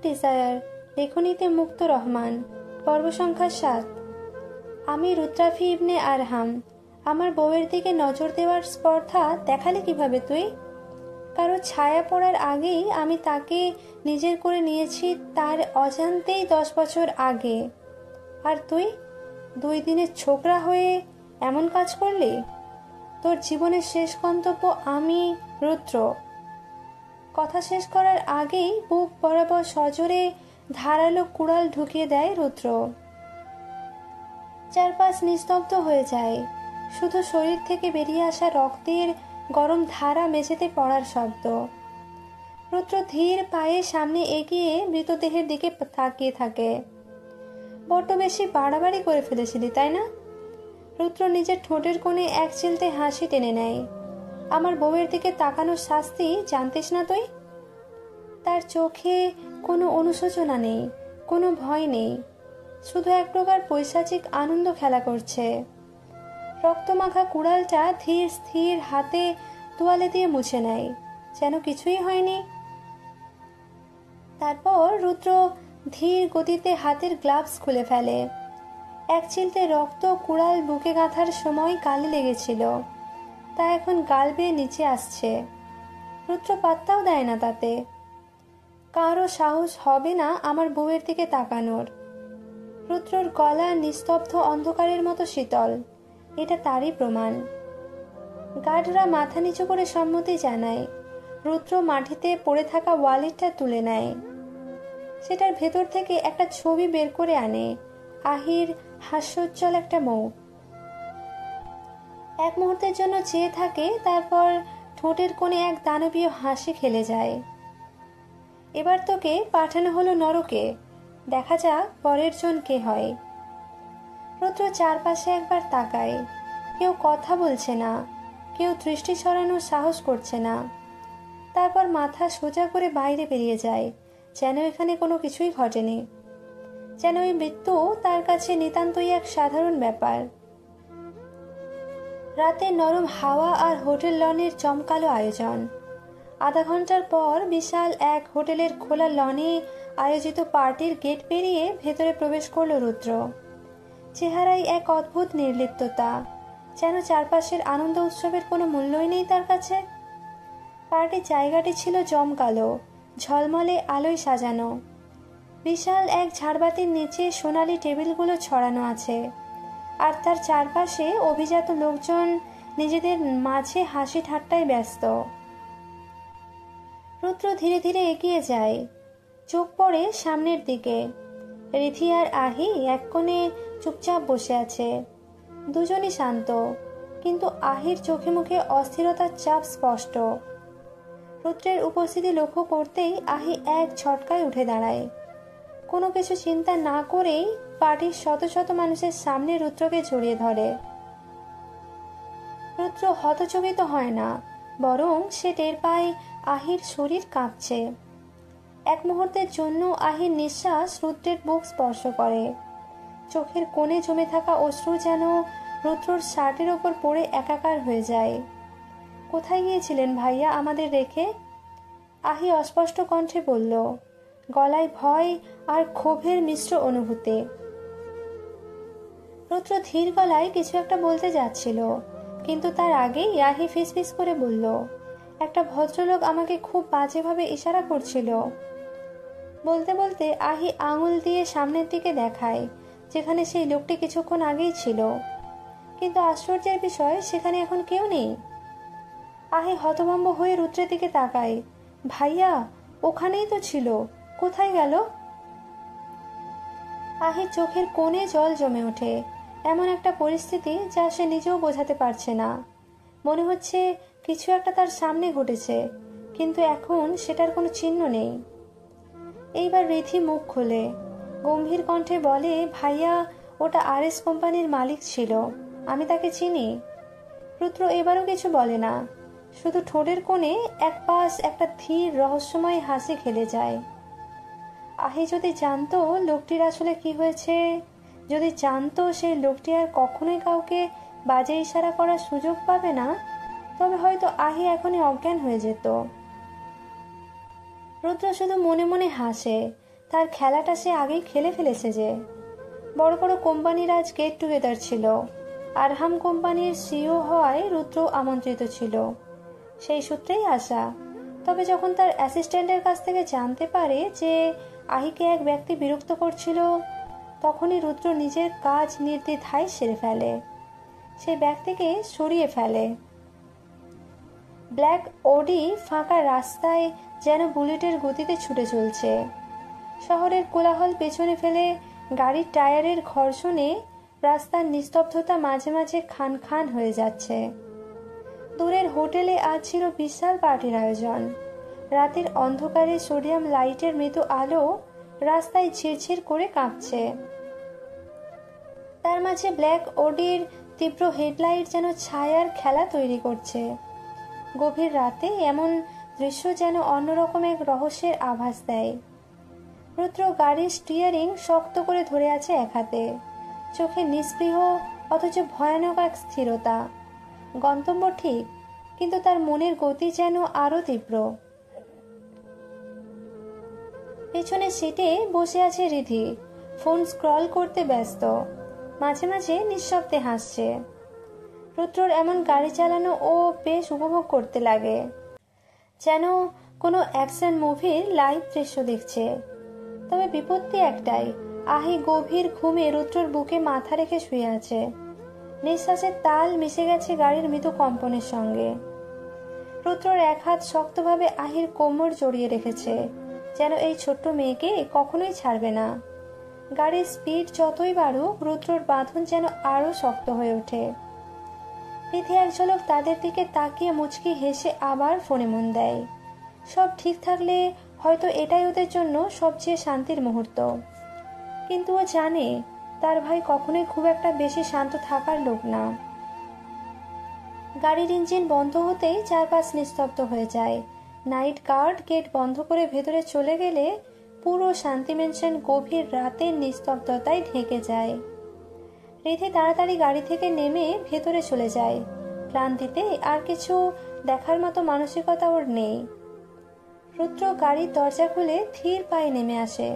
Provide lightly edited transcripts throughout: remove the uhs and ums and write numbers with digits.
Desire, লেখনীতে মুক্ত রহমান, পর্ব সংখ্যা 7। আমি রুদ্রাফি ইবনে আরহাম। আমার বউয়ের দিকে নজর দেওয়ার স্পর্ধা দেখালে কিভাবে তুই? কারো ছায়া পড়ার আগেই আমি তাকে নিজের করে নিয়েছি, তার অজান্তেই 10 বছর আগে। আর তুই 2 দিনের ছোকরা হয়ে এমন কাজ করলি? তোর জীবনের শেষ গন্তব্য আমি, রুদ্র। কথা শেষ করার আগেই বুক বরাবর সজোরে ধারালো কুড়াল ঢুকিয়ে দেয় রুদ্র। চারপাশ নিস্তব্ধ হয়ে যায়, শুধু শরীর থেকে বেরিয়ে আসা রক্তের গরম ধারা মেঝেতে পড়ার শব্দ। রুদ্র ধীর পায়ে সামনে এগিয়ে মৃতদেহের দিকে তাকিয়ে থাকে। বড্ড বেশি বাড়াবাড়ি করে ফেলেছিলি, তাই না? রুদ্র নিজের ঠোঁটের কোণে এক চিলতে হাসি টেনে নেয়। আমার বউয়ের দিকে তাকানোর শাস্তি জানতিস না তুই? তার চোখে কোনো অনুশোচনা নেই, কোনো ভয় নেই, শুধু এক প্রকার পৈশাচিক আনন্দ খেলা করছে। রক্তমাখা কুড়ালটা ধীর স্থির হাতে তোয়ালে দিয়ে মুছে নেয়, যেন কিছুই হয়নি। তারপর রুদ্র ধীর গতিতে হাতের গ্লাভস খুলে ফেলে। এক চিলতে রক্ত কুড়াল বুকে গাঁথার সময় গালে লেগেছিল, তা এখন গাল বেয়ে নিচে আসছে। রুদ্র পাত্তাও দেয় না তাতে। কারো সাহস হবে না আমার বউয়ের দিকে তাকানোর। রুদ্রর গলা নিস্তব্ধ অন্ধকারের মতো শীতল, এটা তারই প্রমাণ। গার্ডরা মাথা নিচু করে সম্মতি জানায়। রুদ্র মাটিতে পড়ে থাকা ওয়ালেটটা তুলে নেয়। সেটার ভেতর থেকে একটা ছবি বের করে আনে, আহির হাস্যোজ্জ্বল একটা মুখ। এক মুহূর্তের জন্য চেয়ে থাকে, তারপর ঠোঁটের কোণে এক দানবীয় হাসি খেলে যায়। এবার তোকে পাঠানো হলো নরকে, দেখা যাক পরের জন কে হয়। রুদ্র চারপাশে একবার তাকায়। কেউ কথা বলছে না, কেউ দৃষ্টি সরানোর সাহস করছে না। তারপর মাথা সোজা করে বাইরে বেরিয়ে যায়, যেন এখানে কোনো কিছুই ঘটেনি, যেন এই মৃত্যু তার কাছে নিতান্তই এক সাধারণ ব্যাপার। রাতে নরম হাওয়া আর হোটেল লনের জমকালো আয়োজন। আধা ঘন্টার পর বিশাল এক হোটেলের খোলা লনে আয়োজিত পার্টির গেট পেরিয়ে ভেতরে প্রবেশ করল রুদ্র। চেহারায় এক অদ্ভুত নির্লিপ্ততা, যেন চারপাশের আনন্দ উৎসবের কোনো মূল্যই নেই তার কাছে। পার্টির জায়গাটি ছিল জমকালো, ঝলমলে আলোয় সাজানো। বিশাল এক ঝাড়বাতির নিচে সোনালি টেবিলগুলো ছড়ানো আছে, আর তার চারপাশে অভিজাত লোকজন নিজেদের মাঝে হাসি ঠাট্টায় ব্যস্ত। রুদ্র ধীরে ধীরে এগিয়ে যায়, চোখ পড়ে সামনের দিকে। রিথি আর আহি এক কোণে চুপচাপ বসে আছে। দুজনই শান্ত, কিন্তু আহির চোখে মুখে অস্থিরতার চাপ স্পষ্ট। রুদ্রের উপস্থিতি লক্ষ্য করতেই আহি এক ঝটকায় উঠে দাঁড়ায়। কোনো কিছু চিন্তা না করেই পার্টির শত শত মানুষের সামনে রুদ্রকে জড়িয়ে ধরে। রুদ্র হতচকিত হয় না, বরং সে টের পায় আহির শরীর কাঁপছে। এক মুহূর্তের জন্য আহির নিঃশ্বাস রুদ্রের বুক স্পর্শ করে। চোখের কোণে জমে থাকা অশ্রু যেন রুদ্রর শার্টের ওপর পড়ে একাকার হয়ে যায়। কোথায় গিয়েছিলেন ভাইয়া আমাদের রেখে? আহি অস্পষ্ট কণ্ঠে বলল, গলায় ভয় আর ক্ষোভের মিশ্র অনুভূতি। রুদ্র ধীর গলায় কিছু একটা বলতে যাচ্ছিল, কিন্তু তার আগেই আহি ফিসফিস করে বলল, একটা ভদ্রলোক আমাকে খুব বাজেভাবে ইশারা করছিল। বলতে বলতে আহি আঙুল দিয়ে সামনের দিকে দেখায়, যেখানে সেই লোকটি কিছুক্ষণ আগেই ছিল, কিন্তু আশ্চর্যের বিষয় সেখানে এখন কেউ নেই। আহি হতভম্ব হয়ে রুদ্রের দিকে তাকায়। ভাইয়া ওখানেই তো ছিল, কোথায় গেল? আহির চোখের কোণে জল জমে ওঠে। এমন একটা পরিস্থিতি যা সে নিজেও বোঝাতে পারছে না। মনে হচ্ছে কিছু একটা তার সামনে ঘটেছে, কিন্তু এখন সেটার কোনো চিহ্ন নেই। এইবার রিথি মুখ খোলে, গম্ভীর কণ্ঠে বলে, ভাইয়া ওটা আরএস কোম্পানির মালিক ছিল, আমি তাকে চিনি। রুদ্র এবারও কিছু বলে না, শুধু ঠোঁটের কোণে এক পাশ একটা ধীর রহস্যময় হাসি খেলে যায়। আহি যদি জানতো লোকটির আসলে কি হয়েছে, যদি জানতো সেই লোকটি আর কখনোই কাউকে বাজে ইশারা করার সুযোগ পাবে না, তবে হয়তো আহি এখনই অজ্ঞান হয়ে যেত। রুদ্র শুধু মনে মনে হাসে, তার খেলাটা সে আগেই খেলে ফেলেছে। যে বড় বড় কোম্পানির আজ গেট টুগেদার ছিল। আরহাম কোম্পানির সিইও হওয়ায় রুদ্র আমন্ত্রিত ছিল, সেই সূত্রেই আসা। তবে যখন তার অ্যাসিস্ট্যান্টের কাছ থেকে জানতে পারে যে আহিকে এক ব্যক্তি বিরক্ত করছিল, তখনই রুদ্র নিজের কাজ নির্দ্বিধায় সেরে ফেলে। সেই ব্যক্তিকে সরিয়ে ফেলে। ব্ল্যাক ওডি ফাঁকা রাস্তায় যেন বুলেটের গতিতে ছুটে চলছে। শহরের কোলাহল পেছনে ফেলে গাড়ির টায়ারের ঘর্ষণে রাস্তার নিস্তব্ধতা মাঝে মাঝে খান খান হয়ে যাচ্ছে। দূরের হোটেলে আজ ছিল বিশাল পার্টির আয়োজন। রাতের অন্ধকারে সোডিয়াম লাইটের মৃদু আলো রাস্তায় ঝিরঝির করে কাঁপছে। তার মাঝে ব্ল্যাক ওডির তীব্র হেডলাইট যেন ছায়ার খেলা তৈরি করছে। গভীর রাতে এমন দৃশ্য যেন অন্যরকম এক রহস্যের আভাস দেয়। রুদ্র গাড়ির স্টিয়ারিং শক্ত করে ধরে আছে এক হাতে, চোখে নিস্পৃহ অথচ ভয়ানক এক স্থিরতা। গন্তব্য ঠিক, কিন্তু তার মনের গতি যেন আরো তীব্র। পেছনের সিটে বসে আছে রিধি, ফোন স্ক্রল করতে ব্যস্ত, মাঝে মাঝে নিঃশব্দে হাসছে। রুদ্রর এমন গাড়ি চালানো ও বেশ উপভোগ করতে লাগে, যেন কোনো অ্যাকশন মুভির লাইভ দৃশ্য দেখছে। তবে বিপত্তি একটাই, আহি গভীর ঘুমে রুদ্রর বুকে মাথা রেখে শুয়ে আছে। নিঃশ্বাসের তাল মিশে গেছে গাড়ির মৃদু কম্পনের সঙ্গে। রুদ্রর এক হাত শক্তভাবে আহির কোমর জড়িয়ে রেখেছে, যেন এই ছোট্ট মেয়েকে কখনোই ছাড়বে না। গাড়ির স্পিড যতই বাড়ুক, রুদ্রর বাঁধন যেন আরো শক্ত হয়ে ওঠে। রিধি এক ঝলক তাদের দিকে তাকিয়ে মুচকি হেসে আবার ফোনে মন দেয়। সব ঠিক থাকলে হয়তো এটাই ওদের জন্য সবচেয়ে শান্তির মুহূর্ত। কিন্তু ও জানে তার ভাই কখনোই খুব একটা বেশি শান্ত থাকার লোক না। গাড়ির ইঞ্জিন বন্ধ হতেই চারপাশ নিস্তব্ধ হয়ে যায়। নাইট গার্ড গেট বন্ধ করে ভেতরে চলে গেলে পুরো শান্তি ম্যানশন গভীর রাতের নিস্তব্ধতায় ঢেকে যায়। রিধি তাড়াতাড়ি গাড়ি থেকে নেমে ভেতরে চলে যায়। ক্লান্তিতে আর কিছু দেখার মতো মানসিকতা ওর নেই। রুদ্র গাড়ির দরজা খুলে ধীর পায়ে নেমে আসে,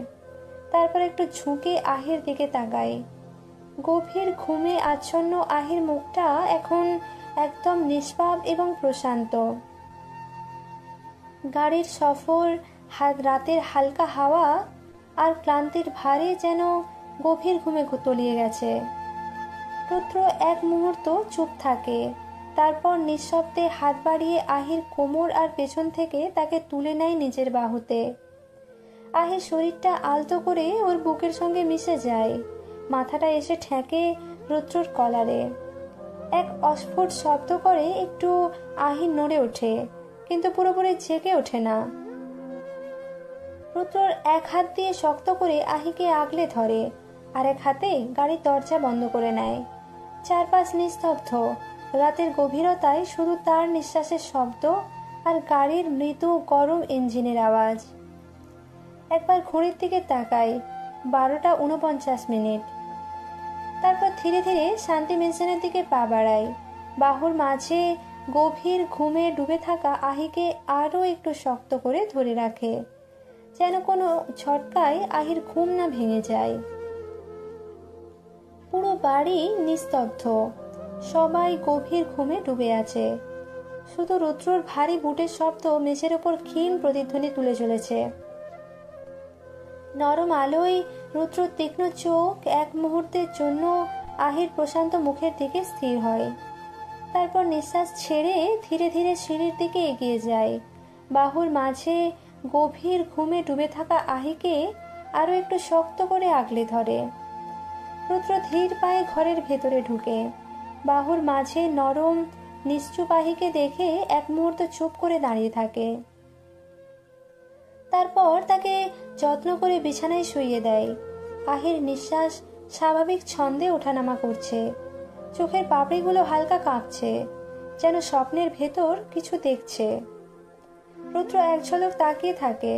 তারপর একটু ঝুঁকে আহির দিকে তাকায়। গভীর ঘুমে আচ্ছন্ন আহির মুখটা এখন একদম নিষ্পাপ এবং প্রশান্ত। গাড়ির সফর, রাতের হালকা হাওয়া আর ক্লান্তির ভারে যেন গভীর ঘুমে তলিয়ে গেছে। রুদ্র এক মুহূর্ত চুপ থাকে, তারপর নিঃশব্দে হাত বাড়িয়ে আহির কোমর আর পেছন থেকে তাকে তুলে নেয় নিজের বাহুতে। আহির শরীরটা আলতো করে ওর বুকের সঙ্গে মিশে যায়, মাথাটা এসে ঠেকে রুদ্রর কলারে। এক অস্ফুট শব্দ করে একটু আহির নড়ে ওঠে, কিন্তু পুরোপুরি জেগে ওঠে না। রুদ্রর এক হাত দিয়ে শক্ত করে আহিকে আগলে ধরে, আর এক হাতে গাড়ির দরজা বন্ধ করে নেয়। চারপাশ নিস্তব্ধ, রাতের গভীরতায় শুধু তার নিঃশ্বাসের শব্দ আর গাড়ির মৃদু গরম ইঞ্জিনের আওয়াজ। একবার ঘড়ির দিকে তাকায়, 12:49। তারপর ধীরে ধীরে শান্তি ম্যানশনের দিকে পা বাড়ায়। বাহুর মাঝে গভীর ঘুমে ডুবে থাকা আহিকে আরো একটু শক্ত করে ধরে রাখে, যেন কোনো ঝটকায় আহির ঘুম না ভেঙে যায়। পুরো বাড়ি নিস্তব্ধ, সবাই গভীর ঘুমে ডুবে আছে। শুধু রুদ্রর ভারী বুটের শব্দ মেঝের ওপর ক্ষীণ প্রতিধ্বনি তুলে চলেছে। নরম আলোয় রুদ্রর তীক্ষ্ণ চোখ এক মুহূর্তের জন্য আহির প্রশান্ত মুখের দিকে স্থির হয়। তারপর নিঃশ্বাস ছেড়ে ধীরে ধীরে সিঁড়ির দিকে এগিয়ে যায়। বাহুর মাঝে গভীর ঘুমে ডুবে থাকা আহিকে আরো একটু শক্ত করে আগলে ধরে। রুদ্র ধীর পায়ে ঘরের ভেতরে ঢুকে বাহুর মাঝে নরম নিশ্চুপ আহিকে দেখে এক মুহূর্ত চুপ করে দাঁড়িয়ে থাকে। তারপর তাকে যত্ন করে বিছানায় শুইয়ে দেয়। আহির নিঃশ্বাস স্বাভাবিক ছন্দে ওঠানামা করছে, চোখের পাপড়িগুলো হালকা কাঁপছে, যেন স্বপ্নের ভেতর কিছু দেখছে। রুদ্র এক ঝলক তাকিয়ে থাকে,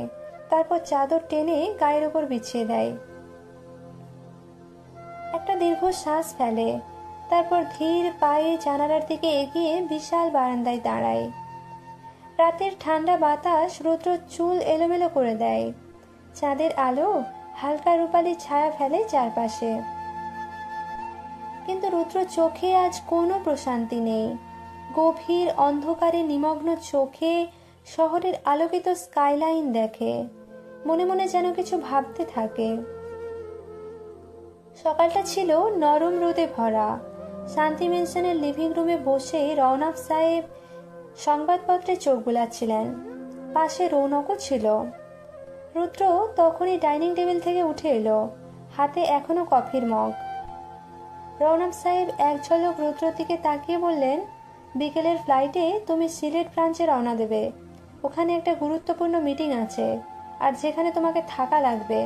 তারপর চাদর টেনে গায়ের ওপর বিছিয়ে দেয়। একটা দীর্ঘ শ্বাস ফেলে, তারপর ধীর পায়ে জানালার দিকে এগিয়ে বিশাল বারান্দায় দাঁড়ায়। রাতের ঠান্ডা বাতাস রুদ্র চুল এলোমেলো করে দেয়। চাঁদের আলো হালকা রূপালি ছায়া ফেলে চারপাশে। কিন্তু রুদ্র চোখে আজ কোনো প্রশান্তি নেই। গভীর অন্ধকারে নিমগ্ন চোখে শহরের আলোকিত স্কাইলাইন দেখে, মনে মনে যেন কিছু ভাবতে থাকে। সকালটা ছিল নরম রোদে ভরা। শান্তি মেনশনের লিভিং রুমে বসে রওনাক সাহেব সংবাদপত্রে চোখ বুলাচ্ছিলেন। পাশে রৌনকও ছিল। রুদ্র তখনই ডাইনিং টেবিল থেকে উঠে এলো, হাতে এখনো কফির মগ। রৌনক সাহেব এক ঝলক রুদ্রর দিকে তাকিয়ে বললেন, বিকেলের ফ্লাইটে তুমি সিলেট ব্রাঞ্চে রওনা দেবে। ওখানে একটা গুরুত্বপূর্ণ মিটিং আছে, আর যেখানে তোমাকে থাকা লাগবে।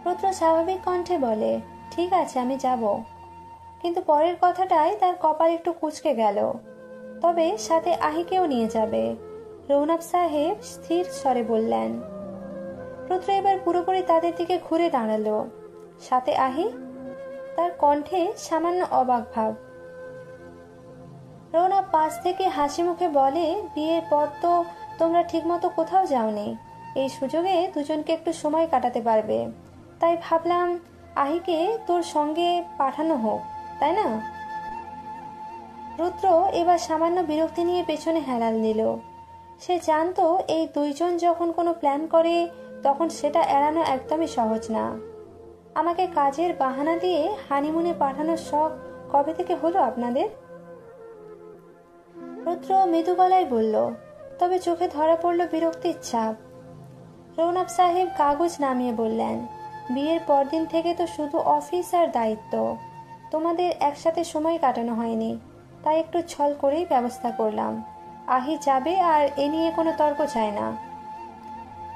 রুদ্র স্বাভাবিক কণ্ঠে বলে, ঠিক আছে, আমি যাব। কিন্তু পরের কথাটাই তার কপাল একটু কুঁচকে গেল। তবে সাথে আহিকেও নিয়ে যাবে, রৌনক সাহেব স্থির স্বরে বললেন। রুদ্র এবার পুরোপুরি তাদের দিকে ঘুরে দাঁড়ালো। সাথে আহি? তার কণ্ঠে সামান্য অবাক ভাব। রৌনক পাশ থেকে হাসি মুখে বলে, বিয়ের পর তো তোমরা ঠিকমতো কোথাও যাওনি। এই সুযোগে দুজনকে একটু সময় কাটাতে পারবে, তাই ভাবলাম আহিকে তোর সঙ্গে পাঠানো হোক, তাই না? রুদ্র এবার সামান্য বিরক্তি নিয়ে পেছনে হেলাল দিল। সে জানতো এই দুইজন যখন কোনো প্ল্যান করে তখন সেটা এড়ানো একদমই সহজ না। আমাকে কাজের বাহানা দিয়ে হানিমুনে পাঠানোর শখ কবে থেকে হলো আপনাদের? রুদ্র মৃদু গলায় বলল, তবে চোখে ধরা পড়ল বিরক্তির ছাপ। রৌনক সাহেব কাগজ নামিয়ে বললেন, বিয়ের পরদিন থেকে তো শুধু অফিস আর দায়িত্ব। তোমাদের একসাথে সময় কাটানো হয়নি, তাই একটু ছল করেই ব্যবস্থা করলাম। আহি যাবে, আর এ নিয়ে কোনো তর্ক চায় না।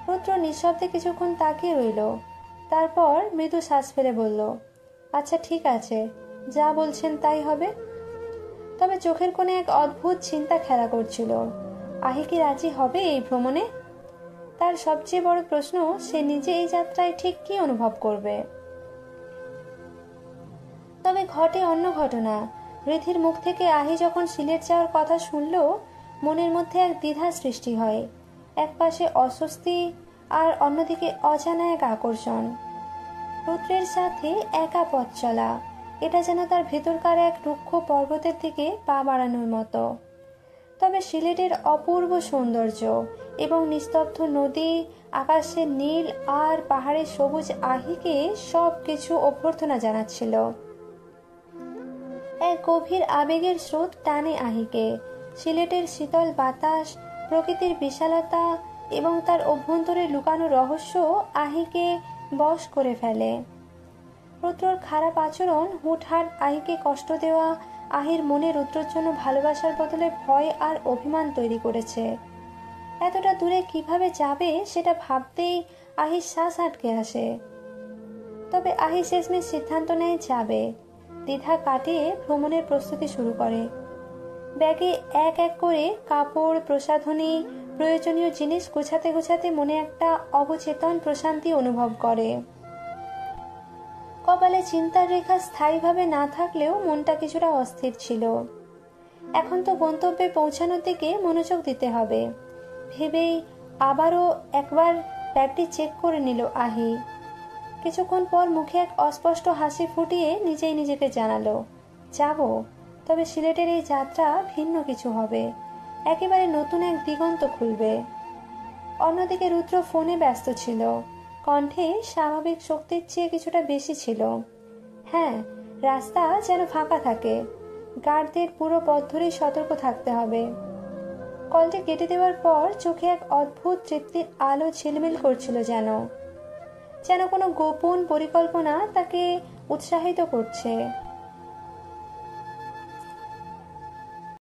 রুদ্র নিঃশব্দে কিছুক্ষণ তাকিয়ে রইল, তারপর মৃদু শ্বাস ফেলে বলল, আচ্ছা ঠিক আছে, যা বলছেন তাই হবে। তবে চোখের কোণে এক অদ্ভুত চিন্তা খেলা করছিল, আহি কি রাজি হবে এই ভ্রমণে? তার সবচেয়ে বড় প্রশ্ন, সে নিজে এই যাত্রায় ঠিক কি অনুভব করবে। তবে ঘটে অন্য ঘটনা। রিধির মুখ থেকে আহি যখন সিলেট যাওয়ার কথা শুনল, মনের মধ্যে এক দ্বিধা সৃষ্টি হয়। এক পাশে অস্বস্তি, আর অন্যদিকে অজানা এক আকর্ষণ। রুদ্রের সাথে একা পথ চলা, এটা যেন তার ভেতরকার এক রুক্ষ পর্বতের দিকে পা বাড়ানোর মতো। তবে সিলেটের অপূর্ব সৌন্দর্য এবং নিস্তব্ধ নদী, আকাশের নীল আর পাহাড়ের সবুজ আহিকে সব কিছু অভ্যর্থনা জানাচ্ছিল। এক গভীর আবেগের স্রোত টানে আহিকে। সিলেটের শীতল বাতাস, প্রকৃতির বিশালতা এবং তার অভ্যন্তরে লুকানো রহস্য আহিকে বশ করে ফেলে। রুদ্রর খারাপ আচরণ, হুটহাট আহিকে কষ্ট দেওয়া, আহির মনে রুদ্রর জন্য ভালোবাসার বদলে ভয় আর অভিমান তৈরি করেছে। এতটা দূরে কিভাবে যাবে সেটা ভাবতেই আহির শ্বাস আটকে আসে। তবে আহি শেষমেশ সিদ্ধান্ত নেয় যাবে। দ্বিধা কাটিয়ে ভ্রমণের প্রস্তুতি শুরু করে। ব্যাগে এক এক করে কাপড়, প্রসাধনী, প্রয়োজনীয় জিনিস গোছাতে গোছাতে মনে একটা অবচেতন প্রশান্তি অনুভব করে। কপালে চিন্তার রেখা স্থায়ীভাবে না থাকলেও মনটা কিছুটা অস্থির ছিল। এখন তো গন্তব্যে পৌঁছানোর দিকে মনোযোগ দিতে হবে ভেবেই আবারও একবার ব্যাগটি চেক করে নিল আহি। কিছুক্ষণ পর মুখে এক অস্পষ্ট হাসি ফুটিয়ে নিজেই নিজেকে জানালো, যাব, তবে সিলেটের এই যাত্রা ভিন্ন কিছু হবে, একেবারে নতুন এক দিগন্ত খুলবে। অন্যদিকে রুদ্র ফোনে ব্যস্ত ছিল, কণ্ঠে স্বাভাবিক শক্তির চেয়ে কিছুটা বেশি ছিল। হ্যাঁ, রাস্তা যেন ফাঁকা থাকে, গার্ডদের পুরো পথ ধরেই সতর্ক থাকতে হবে। কলটি কেটে দেওয়ার পর চোখে এক অদ্ভুত তৃপ্তির আলো ঝিলমিল করছিল, যেন কোনো গোপন পরিকল্পনা তাকে উৎসাহিত করছে।